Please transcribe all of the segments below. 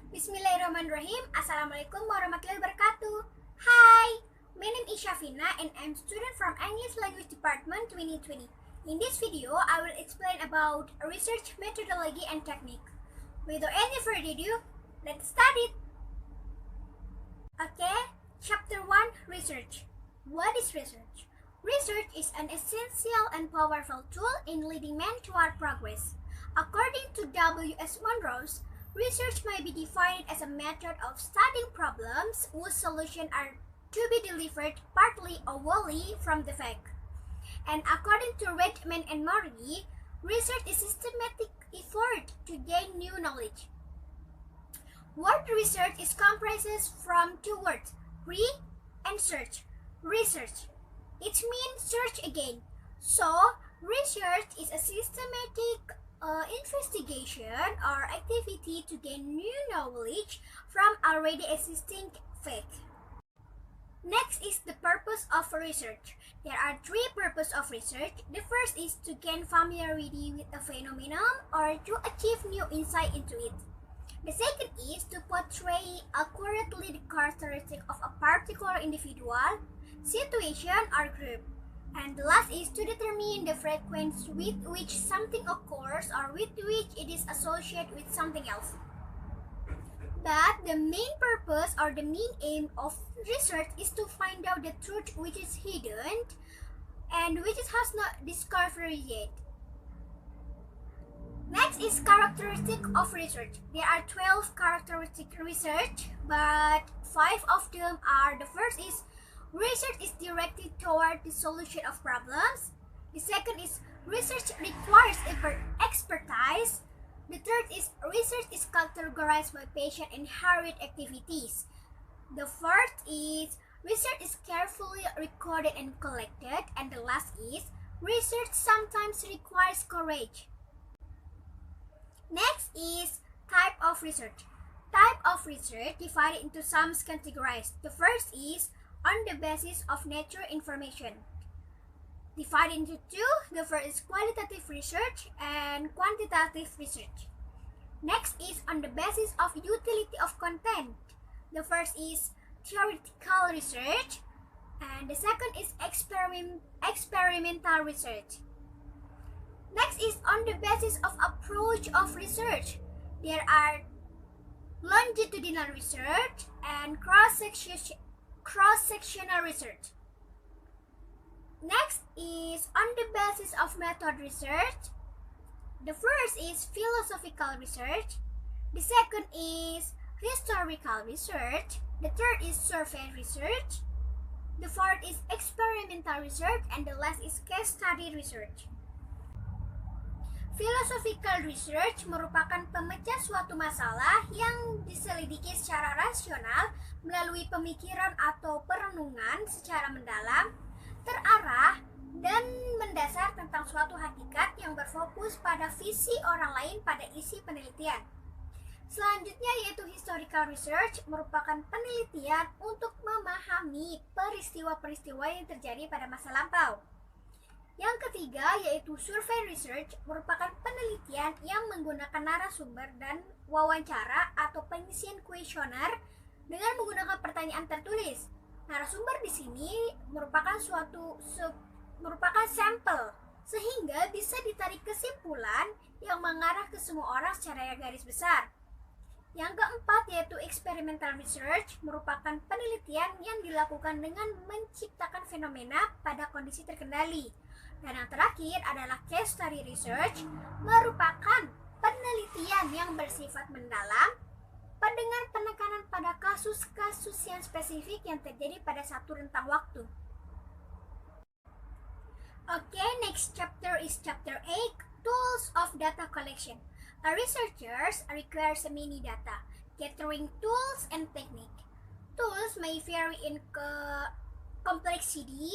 Bismillahirrahmanirrahim. Assalamualaikum warahmatullahi wabarakatuh. Hi, my name is Syafina and I'm student from English Language Department 2020. In this video, I will explain about research methodology and technique. Without any further ado, let's start it. Okay, Chapter 1, Research. What is research? Research is an essential and powerful tool in leading man toward progress. According to W.S. Monroe's, research may be defined as a method of studying problems whose solutions are to be delivered partly or wholly from the fact. And according to Redman and Murray, research is systematic effort to gain new knowledge. Word research is comprises from two words, re and search. Research. It means search again. So, research is a systematic investigation or activity to gain new knowledge from already existing facts. Next is the purpose of research. There are three purposes of research. The first is to gain familiarity with a phenomenon or to achieve new insight into it. The second is to portray accurately the characteristics of a particular individual, situation, or group. And the last is to determine the frequency with which something occurs or with which it is associated with something else. But the main purpose or the main aim of research is to find out the truth which is hidden and which has not discovered yet. Next is characteristic of research. There are 12 characteristic research, but 5 of them are: the first is research is directed toward the solution of problems. The second is research requires expertise. The third is research is categorized by patient and hurried activities. The fourth is research is carefully recorded and collected. And the last is research sometimes requires courage. Next is type of research. Type of research divided into some categories. The first is on the basis of nature information. Divided into two, the first is qualitative research and quantitative research. Next is on the basis of utility of content. The first is theoretical research and the second is experimental research. Next is on the basis of approach of research. There are longitudinal research and cross-sectional research. Next is on the basis of method research. The first is philosophical research. The second is historical research. The third is survey research. The fourth is experimental research. And the last is case study research. Philosophical research merupakan pemecah suatu masalah yang diselidiki secara rasional melalui pemikiran atau perenungan secara mendalam, terarah, dan mendasar tentang suatu hakikat yang berfokus pada visi orang lain pada isi penelitian. Selanjutnya yaitu historical research merupakan penelitian untuk memahami peristiwa-peristiwa yang terjadi pada masa lampau. Yang ketiga yaitu survey research merupakan penelitian yang menggunakan narasumber dan wawancara atau pengisian kuesioner dengan menggunakan pertanyaan tertulis. Narasumber di sini merupakan sampel sehingga bisa ditarik kesimpulan yang mengarah ke semua orang secara garis besar. Yang keempat yaitu experimental research merupakan penelitian yang dilakukan dengan menciptakan fenomena pada kondisi terkendali. Dan yang terakhir adalah case study research, merupakan penelitian yang bersifat mendalam dengan penekanan pada kasus-kasus yang spesifik yang terjadi pada satu rentang waktu. Okay, next chapter is chapter 8, Tools of Data Collection. A researchers requires many data, gathering tools and technique. Tools may vary in complexity,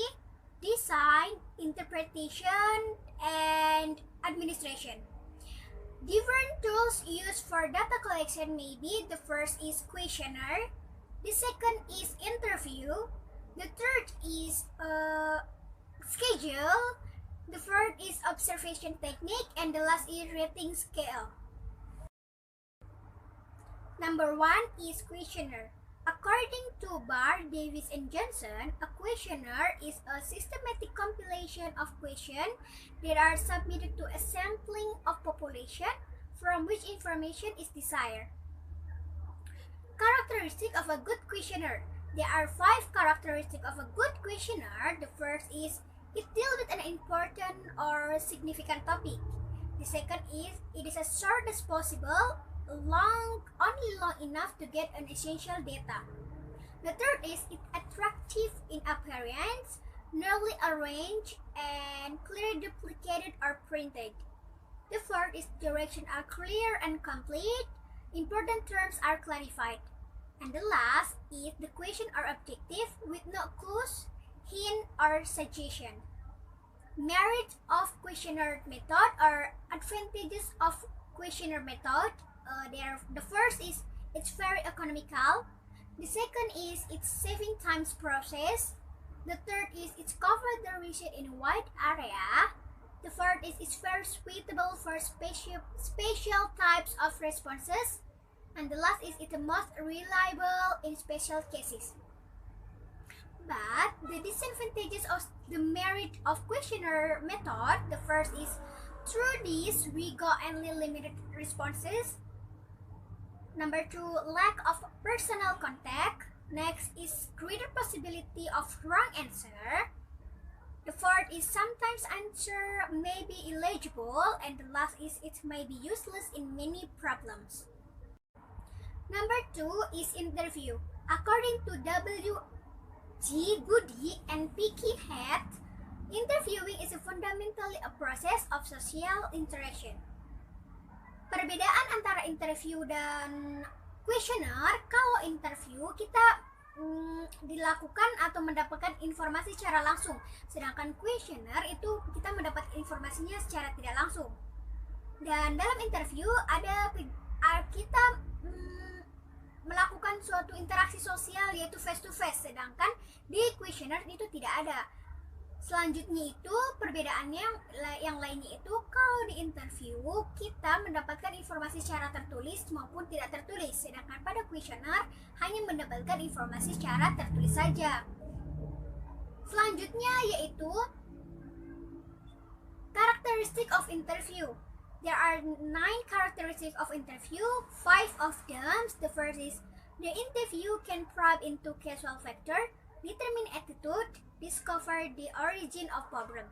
design, interpretation, and administration. Different tools used for data collection may be: the first is questionnaire, the second is interview, the third is schedule, the fourth is observation technique, and the last is rating scale. Number 1 is questionnaire. According to Barr, Davis, and Johnson, a questionnaire is a systematic compilation of questions that are submitted to a sampling of population from which information is desired. Characteristic of a good questionnaire. There are 5 characteristics of a good questionnaire. The first is it deals with an important or significant topic. The second is it is as short as possible, only long enough to get an essential data. The third is it attractive in appearance, neatly arranged, and clearly duplicated or printed. The fourth is directions are clear and complete, important terms are clarified. And the last is the questions are objective with no clues, hint, or suggestion. Merit of questionnaire method or advantages of questionnaire method. The first is it's very economical. The second is it's saving times process. The third is it's covered the research in a wide area. The fourth is it's very suitable for special types of responses. And the last is it's the most reliable in special cases. But the disadvantages of the merit of questionnaire method, the first is through this we got only limited responses. Number 2, lack of personal contact. Next is greater possibility of wrong answer. The fourth is sometimes answer may be illegible, and the last is it may be useless in many problems. Number 2 is interview. According to W.G. Goody and Picky Head, interviewing is fundamentally a process of social interaction. Perbedaan antara interview dan questionnaire, kalau interview kita dilakukan atau mendapatkan informasi secara langsung, sedangkan questionnaire itu kita mendapat informasinya secara tidak langsung. Dan dalam interview kita melakukan suatu interaksi sosial yaitu face to face, sedangkan di questionnaire itu tidak ada. Selanjutnya itu perbedaannya yang lainnya itu kalau di interview kita mendapatkan informasi secara tertulis maupun tidak tertulis, sedangkan pada questionnaire hanya mendapatkan informasi secara tertulis saja. Selanjutnya yaitu characteristic of interview. There are 9 characteristics of interview. 5 of them. The first is the interview can probe into causal factor, determine attitude, discover the origin of problem.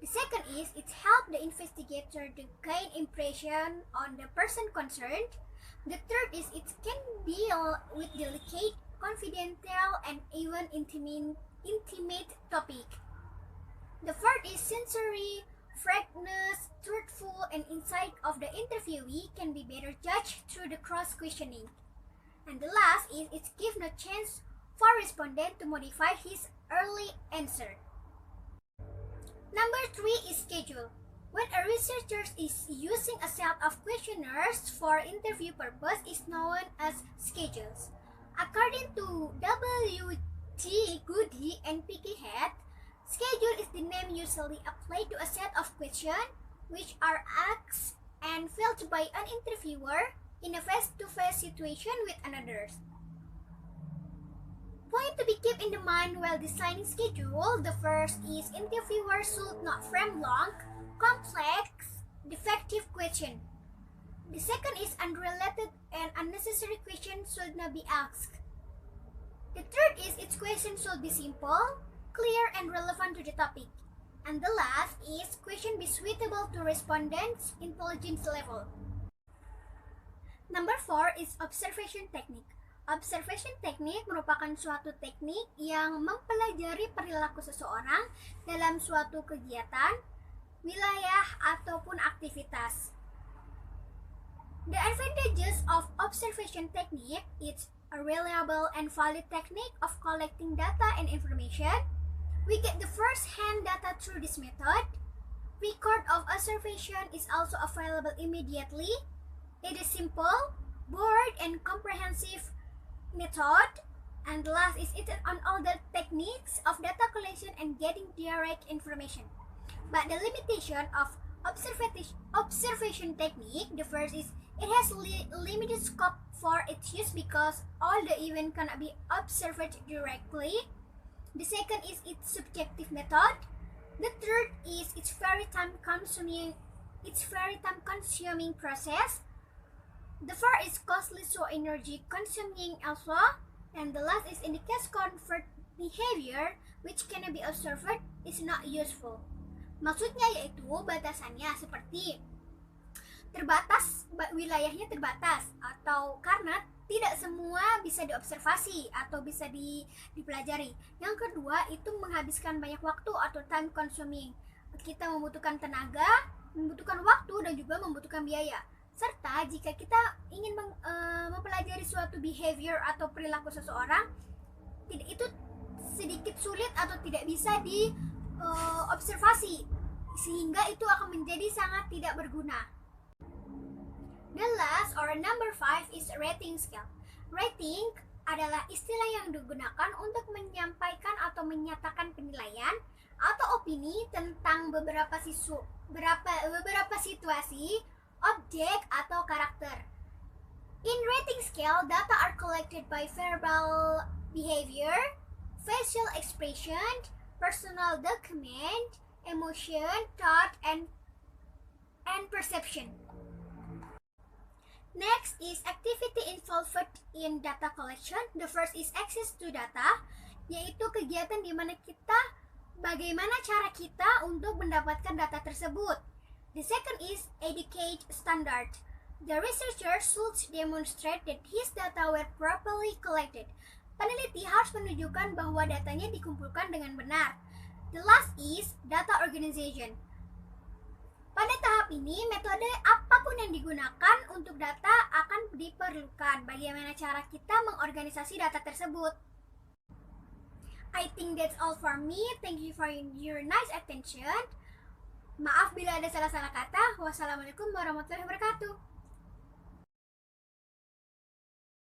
The second is it helps the investigator to gain impression on the person concerned. The third is it can deal with delicate, confidential, and even intimate topic. The fourth is sensory, frankness, truthful, and insight of the interviewee can be better judged through the cross-questioning. And the last is it gives no chance for respondent to modify his early answer. Number 3 is schedule. When a researcher is using a set of questionnaires for interview purpose is known as schedules. According to W.G. Goody and Picky Head, schedule is the name usually applied to a set of questions which are asked and filled by an interviewer in a face-to-face situation with another. Point to be kept in the mind while designing schedule. The first is interviewers should not frame long, complex, defective question. The second is unrelated and unnecessary questions should not be asked. The third is its question should be simple, clear, and relevant to the topic. And the last is question be suitable to respondents' intelligence level. Number 4 is observation technique. Observation technique merupakan suatu teknik yang mempelajari perilaku seseorang dalam suatu kegiatan, wilayah, ataupun aktivitas. The advantages of observation technique is a reliable and valid technique of collecting data and information. We get the first-hand data through this method. Record of observation is also available immediately. It is simple, broad, and comprehensive method. And the last is it on all the techniques of data collection and getting direct information. But the limitation of observation technique, the first is It has limited scope for its use because all the event cannot be observed directly. The second is its subjective method. The third is its very time-consuming process. The fourth is costly, so energy-consuming also. And the last is in the case convert behavior which cannot be observed is not useful. Maksudnya yaitu batasannya seperti terbatas, wilayahnya terbatas, atau karena tidak semua bisa diobservasi atau bisa dipelajari. Yang kedua itu menghabiskan banyak waktu atau time consuming. Kita membutuhkan tenaga, membutuhkan waktu, dan juga membutuhkan biaya. Serta jika kita ingin mempelajari suatu behavior atau perilaku seseorang, itu sedikit sulit atau tidak bisa diobservasi, sehingga itu akan menjadi sangat tidak berguna. The last or number 5 is rating scale. Rating adalah istilah yang digunakan untuk menyampaikan atau menyatakan penilaian atau opini tentang beberapa situasi, objek, atau karakter. In rating scale, data are collected by verbal behavior, facial expression, personal document, emotion, thought, and perception. Next is activity involved in data collection. The first is access to data, yaitu kegiatan di mana bagaimana cara kita untuk mendapatkan data tersebut. The second is educate standard. The researcher should demonstrate that his data were properly collected. Peneliti harus menunjukkan bahwa datanya dikumpulkan dengan benar. The last is data organization. Pada tahap ini, metode apapun yang digunakan untuk data akan diperlukan. Bagaimana cara kita mengorganisasi data tersebut? I think that's all for me. Thank you for your nice attention. Maaf bila ada salah-salah kata. Wassalamualaikum warahmatullahi wabarakatuh.